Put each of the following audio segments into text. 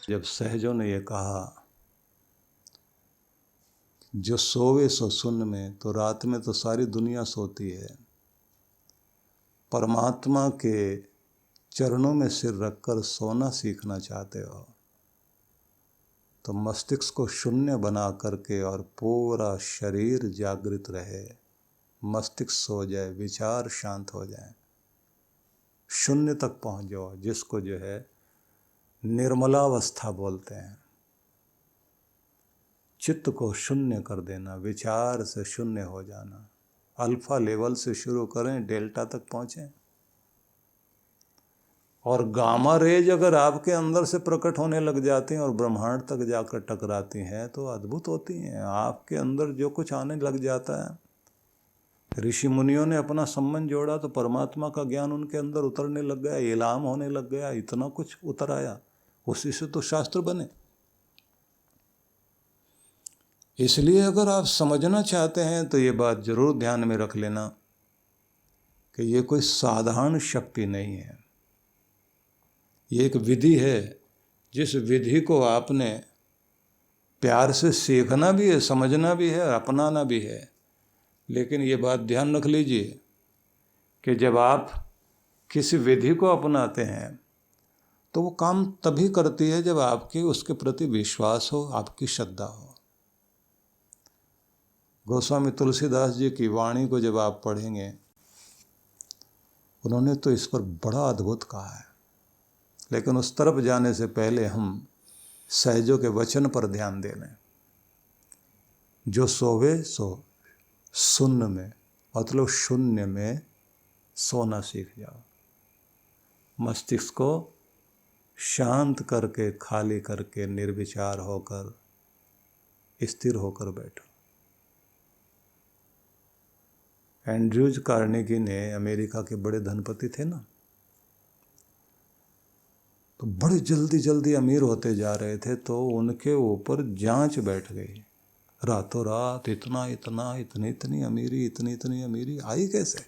जब सहजों ने ये कहा जो सोवे सो सुन्न में, तो रात में तो सारी दुनिया सोती है। परमात्मा के चरणों में सिर रखकर सोना सीखना चाहते हो तो मस्तिष्क को शून्य बना करके और पूरा शरीर जागृत रहे, मस्तिष्क सो जाए, विचार शांत हो जाए, शून्य तक पहुंच जाओ, जिसको जो है निर्मलावस्था बोलते हैं। चित्त को शून्य कर देना, विचार से शून्य हो जाना। अल्फा लेवल से शुरू करें, डेल्टा तक पहुँचें। और गामा रेज अगर आपके अंदर से प्रकट होने लग जाती हैं और ब्रह्मांड तक जाकर टकराती हैं तो अद्भुत होती हैं। आपके अंदर जो कुछ आने लग जाता है। ऋषि मुनियों ने अपना संबंध जोड़ा तो परमात्मा का ज्ञान उनके अंदर उतरने लग गया, इलाम होने लग गया, इतना कुछ उतर आया। उसी से तो शास्त्र बने। इसलिए अगर आप समझना चाहते हैं तो ये बात जरूर ध्यान में रख लेना कि ये कोई साधारण शक्ति नहीं है। ये एक विधि है, जिस विधि को आपने प्यार से सीखना भी है, समझना भी है और अपनाना भी है। लेकिन ये बात ध्यान रख लीजिए कि जब आप किसी विधि को अपनाते हैं तो वो काम तभी करती है जब आपकी उसके प्रति विश्वास हो, आपकी श्रद्धा हो। गोस्वामी तुलसीदास जी की वाणी को जब आप पढ़ेंगे, उन्होंने तो इस पर बड़ा अद्भुत कहा है। लेकिन उस तरफ जाने से पहले हम सहजों के वचन पर ध्यान दे लें। जो सोवे सो शून्य में, मतलब शून्य में सोना सीख जाओ। मस्तिष्क को शांत करके, खाली करके, निर्विचार होकर, स्थिर होकर बैठो। एंड्रयूज कार्नेगी ने, अमेरिका के बड़े धनपति थे ना, तो बड़े जल्दी जल्दी अमीर होते जा रहे थे तो उनके ऊपर जांच बैठ गई। रातों रात इतना इतना इतनी इतनी अमीरी, इतनी इतनी अमीरी आई कैसे?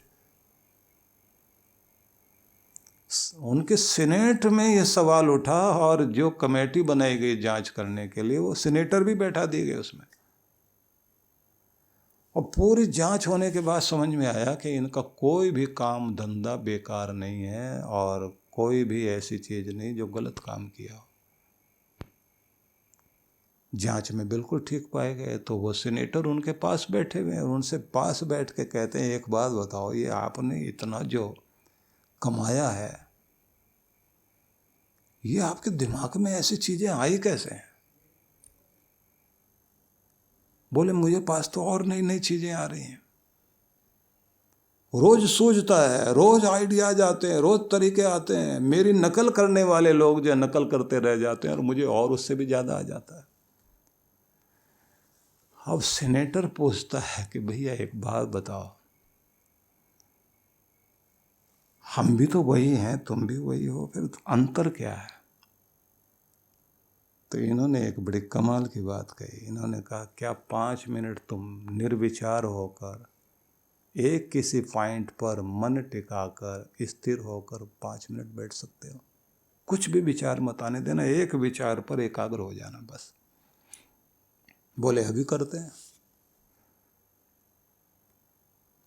उनके सीनेट में ये सवाल उठा और जो कमेटी बनाई गई जांच करने के लिए, वो सीनेटर भी बैठा दिए गए उसमें। और पूरी जांच होने के बाद समझ में आया कि इनका कोई भी काम धंधा बेकार नहीं है और कोई भी ऐसी चीज़ नहीं जो गलत काम किया हो। जांच में बिल्कुल ठीक पाए गए। तो वो सीनेटर उनके पास बैठे हुए हैं और उनसे पास बैठ के कहते हैं, एक बात बताओ, ये आपने इतना जो कमाया है, ये आपके दिमाग में ऐसी चीज़ें आई कैसे हैं? बोले, मुझे पास तो और नई नई चीज़ें आ रही हैं, रोज सूझता है, रोज आइडियाज आते हैं, रोज तरीके आते हैं। मेरी नकल करने वाले लोग जो नकल करते रह जाते हैं और मुझे और उससे भी ज़्यादा आ जाता है। अब सीनेटर पूछता है कि भैया एक बात बताओ, हम भी तो वही हैं, तुम भी वही हो, फिर अंतर क्या है? तो इन्होंने एक बड़ी कमाल की बात कही। इन्होंने कहा, क्या 5 मिनट तुम निर्विचार होकर एक किसी पॉइंट पर मन टिकाकर, स्थिर होकर 5 मिनट बैठ सकते हो? कुछ भी विचार मत आने देना, एक विचार पर एकाग्र हो जाना बस। बोले, अभी करते हैं।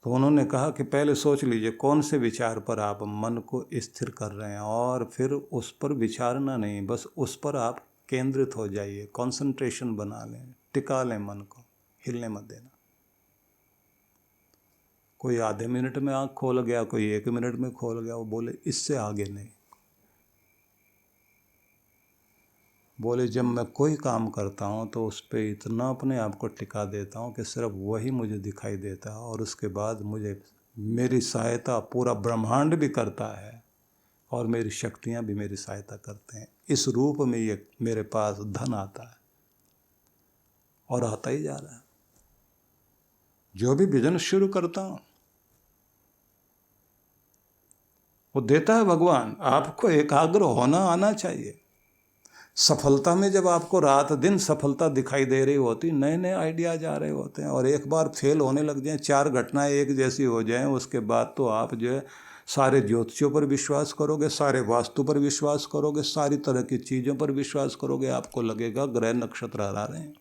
तो उन्होंने कहा कि पहले सोच लीजिए कौन से विचार पर आप मन को स्थिर कर रहे हैं, और फिर उस पर विचारना नहीं, बस उस पर आप केंद्रित हो जाइए, कंसंट्रेशन बना लें, टिका लें मन को, हिलने मत देना। कोई आधे मिनट में आँख खोल गया, कोई 1 मिनट में खोल गया। वो बोले, इससे आगे नहीं। बोले, जब मैं कोई काम करता हूँ तो उस पर इतना अपने आप को टिका देता हूँ कि सिर्फ वही मुझे दिखाई देता है, और उसके बाद मुझे मेरी सहायता पूरा ब्रह्मांड भी करता है और मेरी शक्तियाँ भी मेरी सहायता करते हैं। इस रूप में ये मेरे पास धन आता है और आता ही जा रहा है। जो भी बिजनेस शुरू करता हूँ वो देता है भगवान। आपको एकाग्र होना आना चाहिए। सफलता में जब आपको रात दिन सफलता दिखाई दे रही होती, नए नए आइडियाज आ रहे होते हैं, और एक बार फेल होने लग जाएं, 4 घटनाएं एक जैसी हो जाएं, उसके बाद तो आप जो है सारे ज्योतिषियों पर विश्वास करोगे, सारे वास्तु पर विश्वास करोगे, सारी तरह की चीज़ों पर विश्वास करोगे, आपको लगेगा ग्रह नक्षत्र हरा रहे हैं।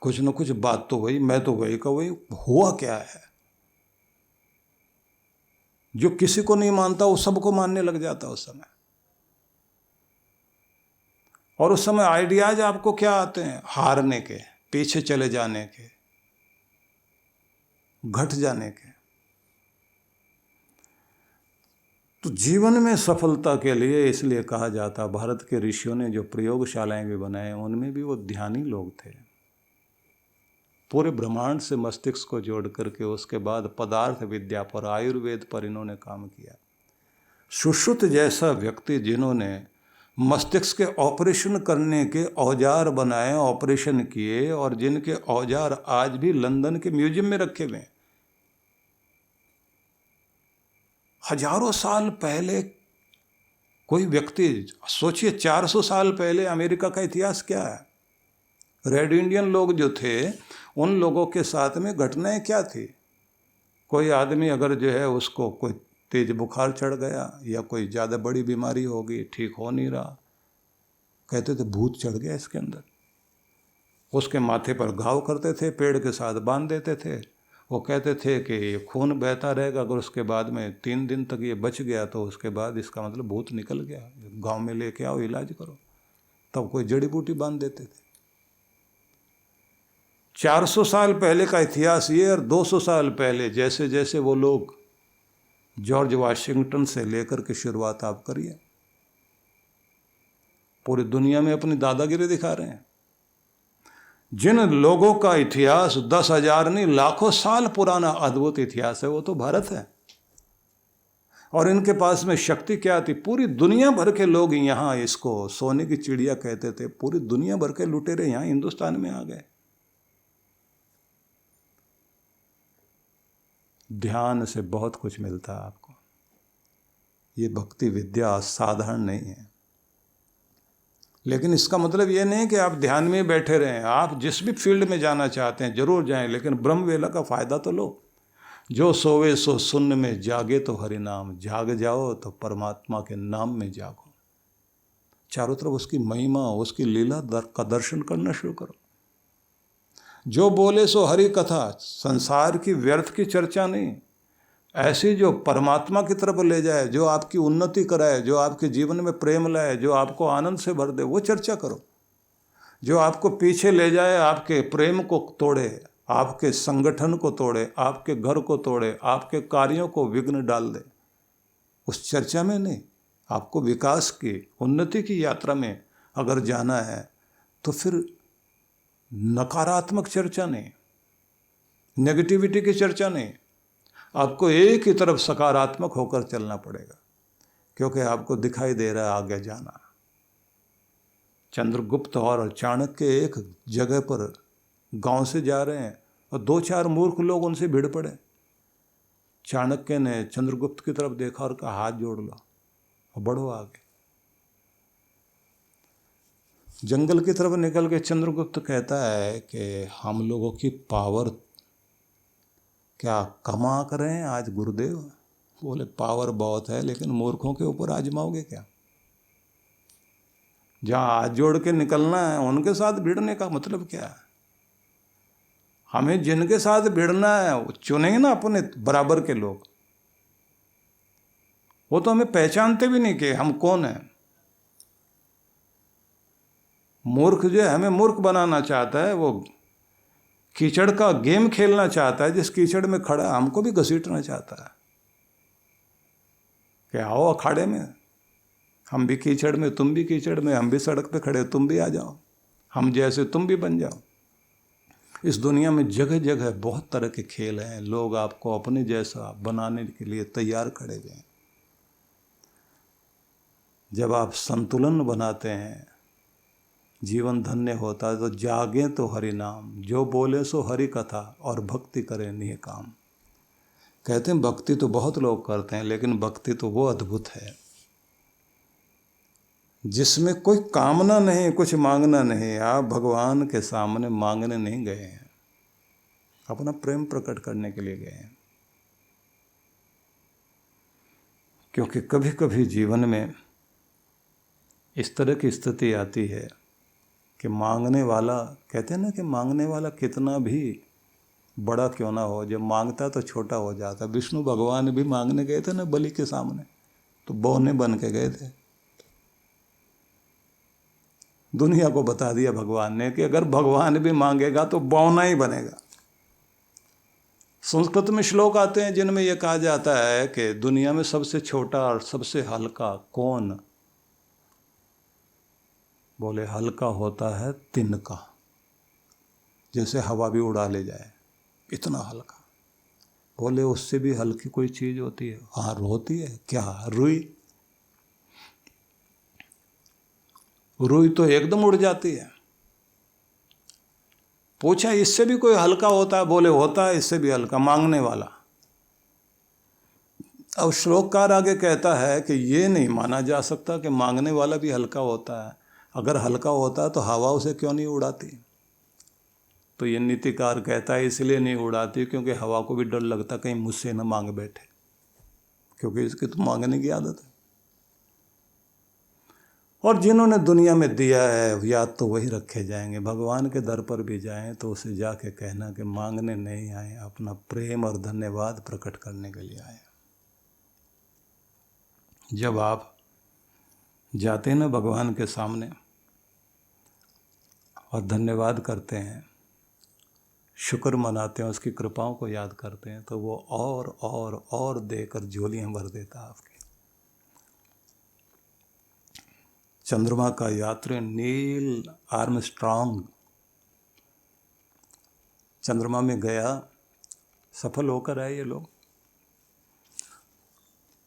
कुछ न कुछ बात तो वही, मैं तो वही का वही, हुआ क्या है? जो किसी को नहीं मानता वो सबको मानने लग जाता उस समय। और उस समय आइडियाज आपको क्या आते हैं? हारने के, पीछे चले जाने के, घट जाने के। तो जीवन में सफलता के लिए इसलिए कहा जाता, भारत के ऋषियों ने जो प्रयोगशालाएं भी बनाए उनमें भी वो ध्यानी लोग थे। पूरे ब्रह्मांड से मस्तिष्क को जोड़ करके उसके बाद पदार्थ विद्या पर, आयुर्वेद पर इन्होंने काम किया। सुश्रुत जैसा व्यक्ति जिन्होंने मस्तिष्क के ऑपरेशन करने के औजार बनाए, ऑपरेशन किए, और जिनके औजार आज भी लंदन के म्यूजियम में रखे हुए हैं। हजारों साल पहले कोई व्यक्ति, सोचिए 400 साल पहले अमेरिका का इतिहास क्या है? रेड इंडियन लोग जो थे उन लोगों के साथ में घटनाएं क्या थी? कोई आदमी अगर जो है उसको कोई तेज बुखार चढ़ गया या कोई ज़्यादा बड़ी बीमारी हो गई, ठीक हो नहीं रहा, कहते थे भूत चढ़ गया इसके अंदर। उसके माथे पर घाव करते थे, पेड़ के साथ बांध देते थे। वो कहते थे कि ये खून बहता रहेगा, अगर उसके बाद में 3 दिन तक ये बच गया तो उसके बाद इसका मतलब भूत निकल गया, गांव में लेके आओ, इलाज करो। तब कोई जड़ी बूटी बांध देते थे। 400 साल पहले का इतिहास ये, और 200 साल पहले जैसे जैसे वो लोग, जॉर्ज वाशिंगटन से लेकर के शुरुआत आप करिए, पूरी दुनिया में अपनी दादागिरी दिखा रहे हैं। जिन लोगों का इतिहास 10,000 नहीं लाखों साल पुराना अद्भुत इतिहास है, वो तो भारत है। और इनके पास में शक्ति क्या थी? पूरी दुनिया भर के लोग यहाँ, इसको सोने की चिड़िया कहते थे, पूरी दुनिया भर के लुटेरे यहाँ हिंदुस्तान में आ गए। ध्यान से बहुत कुछ मिलता है आपको। ये भक्ति विद्या साधारण नहीं है। लेकिन इसका मतलब ये नहीं कि आप ध्यान में बैठे रहें। आप जिस भी फील्ड में जाना चाहते हैं जरूर जाएं, लेकिन ब्रह्म वेला का फायदा तो लो। जो सोवे सो सुन्न में, जागे तो हरि नाम। जाग जाओ तो परमात्मा के नाम में जागो। चारों तरफ उसकी महिमा, उसकी लीला का दर्शन करना शुरू करो। जो बोले सो हरि कथा, संसार की व्यर्थ की चर्चा नहीं, ऐसी जो परमात्मा की तरफ ले जाए, जो आपकी उन्नति कराए, जो आपके जीवन में प्रेम लाए, जो आपको आनंद से भर दे, वो चर्चा करो। जो आपको पीछे ले जाए, आपके प्रेम को तोड़े, आपके संगठन को तोड़े, आपके घर को तोड़े, आपके कार्यों को विघ्न डाल दे, उस चर्चा में नहीं। आपको विकास की, उन्नति की यात्रा में अगर जाना है तो फिर नकारात्मक चर्चा नहीं, नेगेटिविटी की चर्चा नहीं, आपको एक ही तरफ सकारात्मक होकर चलना पड़ेगा, क्योंकि आपको दिखाई दे रहा है आगे जाना। चंद्रगुप्त और चाणक्य एक जगह पर गांव से जा रहे हैं और 2-4 मूर्ख लोग उनसे भिड़ पड़े। चाणक्य ने चंद्रगुप्त की तरफ देखा और कहा, हाथ जोड़ लो और बढ़ो आगे। जंगल की तरफ निकल के चंद्रगुप्त कहता है कि हम लोगों की पावर क्या कमा करें आज गुरुदेव? बोले पावर बहुत है, लेकिन मूर्खों के ऊपर आजमाओगे क्या? जहाँ हाथ जोड़ के निकलना है उनके साथ भिड़ने का मतलब क्या है? हमें जिनके साथ भिड़ना है वो चुनेंगे ना अपने बराबर के लोग। वो तो हमें पहचानते भी नहीं कि हम कौन हैं। मूर्ख जो है हमें मूर्ख बनाना चाहता है, वो कीचड़ का गेम खेलना चाहता है, जिस कीचड़ में खड़ा है हमको भी घसीटना चाहता है कि आओ अखाड़े में, हम भी कीचड़ में, तुम भी कीचड़ में, हम भी सड़क पे खड़े, तुम भी आ जाओ, हम जैसे तुम भी बन जाओ। इस दुनिया में जगह जगह बहुत तरह के खेल हैं, लोग आपको अपने जैसा बनाने के लिए तैयार खड़े हुए हैं। जब आप संतुलन बनाते हैं, जीवन धन्य होता है। तो जागे तो हरि नाम, जो बोले सो हरि कथा, और भक्ति करें निह काम। कहते हैं भक्ति तो बहुत लोग करते हैं, लेकिन भक्ति तो वो अद्भुत है जिसमें कोई कामना नहीं, कुछ मांगना नहीं। आप भगवान के सामने मांगने नहीं गए हैं, अपना प्रेम प्रकट करने के लिए गए हैं। क्योंकि कभी कभी जीवन में इस तरह की स्थिति आती है कि मांगने वाला, कहते हैं ना कि मांगने वाला कितना भी बड़ा क्यों ना हो, जब मांगता तो छोटा हो जाता। विष्णु भगवान भी मांगने गए थे ना बलि के सामने, तो बौने बन के गए थे। दुनिया को बता दिया भगवान ने कि अगर भगवान भी मांगेगा तो बौना ही बनेगा। संस्कृत में श्लोक आते हैं जिनमें यह कहा जाता है कि दुनिया में सबसे छोटा और सबसे हल्का कौन? बोले हल्का होता है तिनका, जैसे हवा भी उड़ा ले जाए, इतना हल्का। बोले उससे भी हल्की कोई चीज होती है? हाँ होती है। क्या? रुई। रुई तो एकदम उड़ जाती है। पूछा इससे भी कोई हल्का होता है? बोले होता है इससे भी हल्का, मांगने वाला। अब श्लोककार आगे कहता है कि ये नहीं माना जा सकता कि मांगने वाला भी हल्का होता है। अगर हल्का होता है तो हवा उसे क्यों नहीं उड़ाती? तो ये नीतिकार कहता है इसलिए नहीं उड़ाती क्योंकि हवा को भी डर लगता कहीं मुझसे न मांग बैठे, क्योंकि इसकी तो मांगने की आदत है। और जिन्होंने दुनिया में दिया है याद तो वही रखे जाएंगे। भगवान के दर पर भी जाएं तो उसे जाके कहना कि मांगने नहीं आए, अपना प्रेम और धन्यवाद प्रकट करने के लिए आए। जब आप जाते हैं ना भगवान के सामने और धन्यवाद करते हैं, शुक्र मनाते हैं, उसकी कृपाओं को याद करते हैं, तो वो और देकर झोलियां भर देता है आपकी। चंद्रमा का यात्री नील आर्मस्ट्रांग चंद्रमा में गया, सफल होकर आए ये लोग।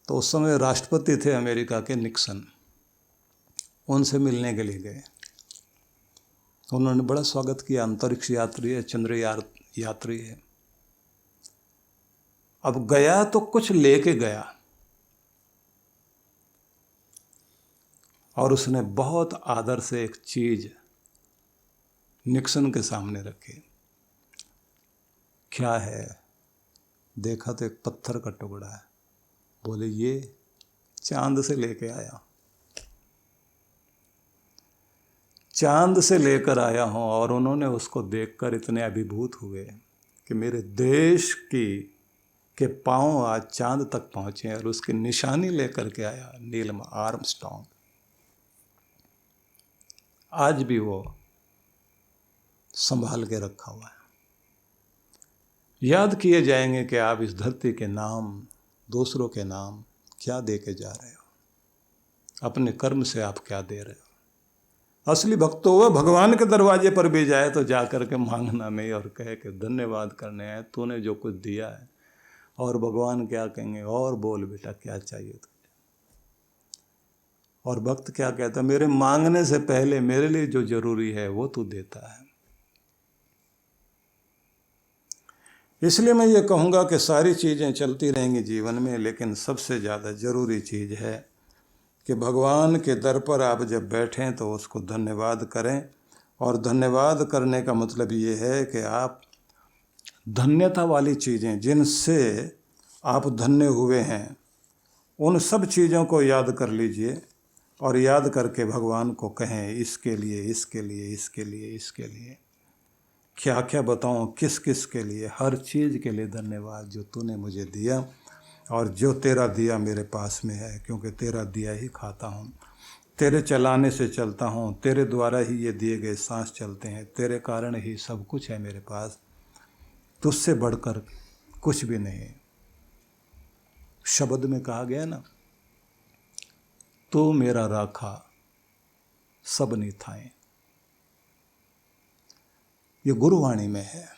तो उस समय राष्ट्रपति थे अमेरिका के निक्सन, उनसे मिलने के लिए गए। उन्होंने बड़ा स्वागत किया, अंतरिक्ष यात्री है, चंद्रयान यात्री है। अब गया तो कुछ लेके गया और उसने बहुत आदर से एक चीज निक्सन के सामने रखी। क्या है? देखा तो एक पत्थर का टुकड़ा है। बोले ये चांद से लेके आया, चांद से लेकर आया हूं। और उन्होंने उसको देखकर इतने अभिभूत हुए कि मेरे देश के पांव आज चांद तक पहुंचे और उसकी निशानी लेकर के आया नील आर्मस्ट्रांग। आज भी वो संभाल के रखा हुआ है। याद किए जाएंगे कि आप इस धरती के नाम, दूसरों के नाम क्या दे के जा रहे हो, अपने कर्म से आप क्या दे रहे हो। असली भक्त तो वह भगवान के दरवाजे पर भी जाए तो जाकर के मांगना नहीं और कहे कि धन्यवाद करने हैं तूने जो कुछ दिया है। और भगवान क्या कहेंगे? और बोल बेटा क्या चाहिए तुझे। और भक्त क्या कहता है? मेरे मांगने से पहले मेरे लिए जो जरूरी है वो तू देता है। इसलिए मैं ये कहूँगा कि सारी चीज़ें चलती रहेंगी जीवन में, लेकिन सबसे ज़्यादा ज़रूरी चीज़ है कि भगवान के दर पर आप जब बैठें तो उसको धन्यवाद करें। और धन्यवाद करने का मतलब ये है कि आप धन्यता वाली चीज़ें जिनसे आप धन्य हुए हैं उन सब चीज़ों को याद कर लीजिए और याद करके भगवान को कहें इसके लिए, इसके लिए, इसके लिए, इसके लिए। क्या क्या बताऊं, किस किस के लिए? हर चीज़ के लिए धन्यवाद जो तूने मुझे दिया और जो तेरा दिया मेरे पास में है, क्योंकि तेरा दिया ही खाता हूँ, तेरे चलाने से चलता हूँ, तेरे द्वारा ही ये दिए गए सांस चलते हैं, तेरे कारण ही सब कुछ है मेरे पास, तुझसे बढ़कर कुछ भी नहीं। शब्द में कहा गया ना, तू मेरा राखा सब निथाएं, ये गुरुवाणी में है।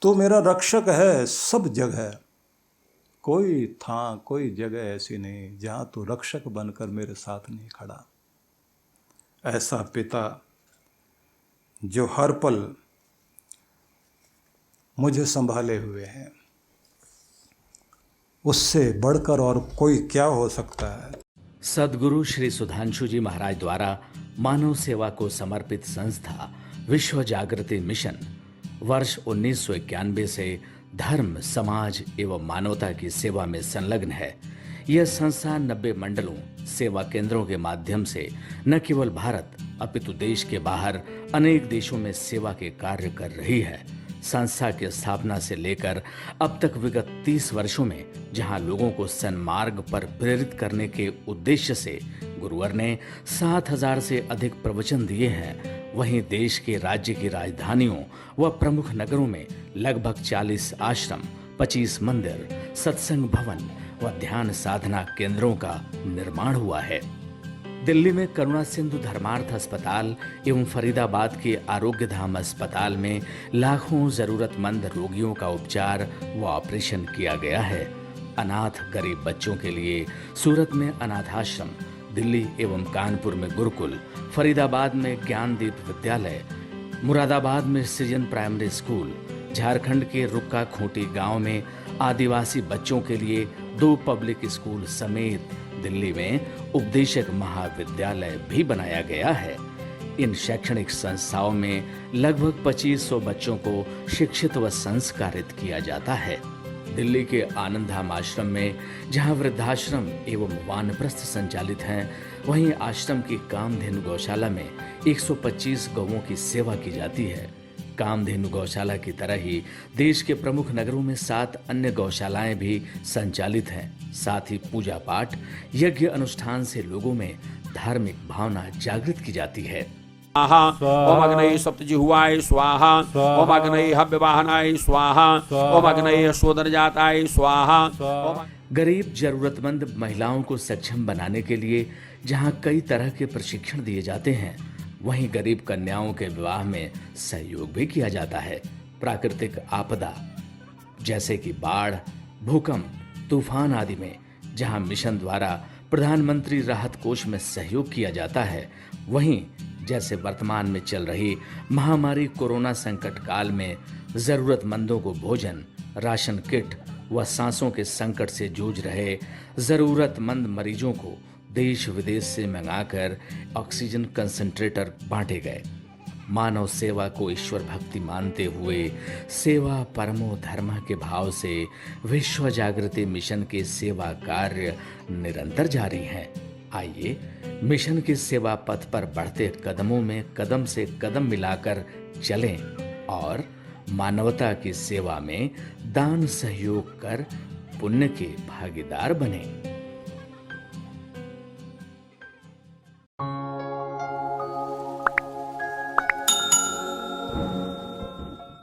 तू मेरा रक्षक है सब जगह, कोई था कोई जगह ऐसी नहीं जहां तू रक्षक बनकर मेरे साथ नहीं खड़ा। ऐसा पिता जो हर पल मुझे संभाले हुए हैं, उससे बढ़कर और कोई क्या हो सकता है। सद्गुरु श्री सुधांशु जी महाराज द्वारा मानव सेवा को समर्पित संस्था विश्व जागृति मिशन वर्ष 1991 से धर्म, समाज एवं मानवता की सेवा में संलग्न है। यह संस्था 90 मंडलों, सेवा केंद्रों के माध्यम से न केवल भारत अपितु देश के बाहर अनेक देशों में सेवा के कार्य कर रही है। संस्था की स्थापना से लेकर अब तक विगत 30 वर्षों में जहां लोगों को सन्मार्ग पर प्रेरित करने के उद्देश्य से गुरुवर ने 7,000 से अधिक प्रवचन दिए हैं, वहीं देश के राज्य की राजधानियों व प्रमुख नगरों में लगभग 40 आश्रम, 25 मंदिर, सत्संग भवन व ध्यान साधना केंद्रों का निर्माण हुआ है। दिल्ली में करुणा सिंधु धर्मार्थ अस्पताल एवं फरीदाबाद के आरोग्य धाम अस्पताल में लाखों जरूरतमंद रोगियों का उपचार व ऑपरेशन किया गया है। अनाथ गरीब बच्चों के लिए सूरत में अनाथाश्रम, दिल्ली एवं कानपुर में गुरुकुल, फरीदाबाद में ज्ञानदीप विद्यालय, मुरादाबाद में सृजन प्राइमरी स्कूल, झारखंड के रुक्का खूंटी गांव में आदिवासी बच्चों के लिए 2 पब्लिक स्कूल समेत दिल्ली में उपदेशक महाविद्यालय भी बनाया गया है। इन शैक्षणिक संस्थाओं में लगभग 2500 बच्चों को शिक्षित व संस्कारित किया जाता है। दिल्ली के आनंदधाम आश्रम में जहां वृद्धाश्रम एवं वानप्रस्थ संचालित हैं, वहीं आश्रम की कामधेनु गौशाला में 125 गौओं की सेवा की जाती है। कामधेनु गौशाला की तरह ही देश के प्रमुख नगरों में 7 अन्य गौशालाएं भी संचालित हैं। साथ ही पूजा पाठ, यज्ञ अनुष्ठान से लोगों में धार्मिक भावना जागृत की जाती है। ओम अग्नये सप्तजिह्वाय स्वाहा, ओम अग्नये हव्यवाहनाय स्वाहा, ओम अग्नये शोधनजाताय स्वाहा। गरीब जरूरतमंद महिलाओं को सक्षम बनाने के लिए जहां कई तरह के प्रशिक्षण दिए जाते हैं, वहीं गरीब कन्याओं के विवाह में सहयोग भी किया जाता है। प्राकृतिक आपदा जैसे कि बाढ़, भूकंप, तूफान आदि में जहां मिशन द्वारा प्रधानमंत्री राहत कोष में सहयोग किया जाता है, वहीं जैसे वर्तमान में चल रही महामारी कोरोना संकट काल में जरूरतमंदों को भोजन, राशन किट व सांसों के संकट से जूझ रहे जरूरतमंद मरीजों को देश विदेश से मंगाकर ऑक्सीजन कंसंट्रेटर बांटे गए। मानव सेवा को ईश्वर भक्ति मानते हुए सेवा परमो धर्म के भाव से विश्व जागृति मिशन के सेवा कार्य निरंतर जारी हैं। आइए मिशन के सेवा पथ पर बढ़ते कदमों में कदम से कदम मिलाकर चलें और मानवता की सेवा में दान सहयोग कर पुण्य के भागीदार बनें।